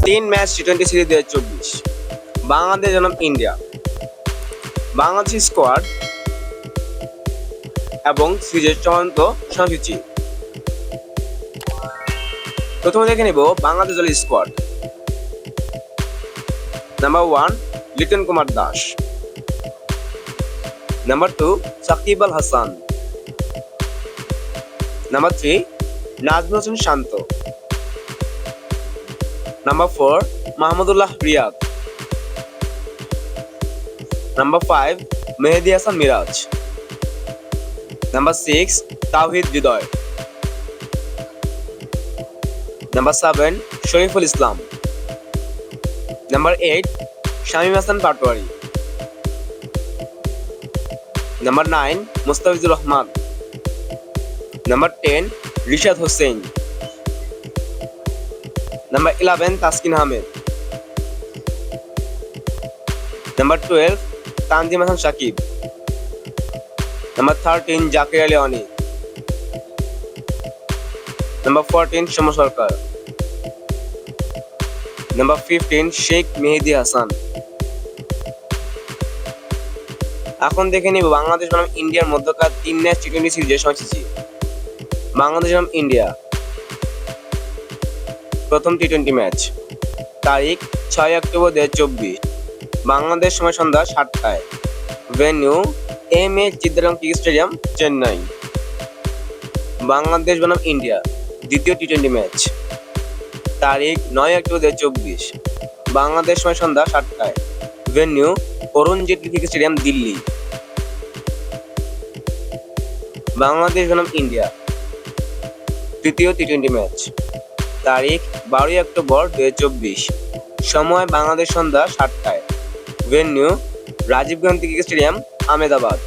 3 match টি-20 series 2024 Bangladesh বনাম India. Bangladesh squad এবং সিরিজের চূড়ান্ত সময়সূচি। প্রথমে দেখে নেব বাংলাদেশ দলের squad. Number 1 Liton Kumar Das. Number 2 Shakib Al Hasan. Number 3 Najmul Hossain Shanto. Number 4 Mahmudullah Riyad. Number 5 Mehidy Hasan Miraz. Number 6 Towhid Hridoy. Number 7 Shoriful Islam. Number 8 Shamim Hasan Patwari. Number 9 Mustafizur Rahman. Number 10 Rishad Hossain. Number 11 Taskin Ahmed. Number 12 Tanzim Hasan Sakib. Number 13 Jaker Ali Anik. Number 14 Soumya Sarkar. Number 15 Sheikh মেহেদী হাসান। এখন দেখে নিব বাংলাদেশ বনাম ইন্ডিয়ার মধ্যকার 3 ম্যাচ টি-20 সিরিজের সময়সূচি। বাংলাদেশ বনাম ইন্ডিয়া। প্রথম টি-20 ম্যাচ তারিখ 6 অক্টোবর 2024, বাংলাদেশ সময় সন্ধ্যা 7টায়। Venue M A. Chidambaram cricket stadium, Chennai. Bangladesh বনাম ইন্ডিয়া দ্বিতীয় টি-20 ম্যাচ তারিখ 9 অক্টোবর 2024, বাংলাদেশ সময় সন্ধ্যা 7টায়। Venue Arun Jaitley cricket stadium, Delhi. Bangladesh বনাম ইন্ডিয়া তৃতীয় টি-20 ম্যাচ তারিখ 12 অক্টোবর 2024, সময় বাংলাদেশ সন্ধ্যা 7টায়। Venue Rajiv Gandhi cricket stadium, Ahmedabad.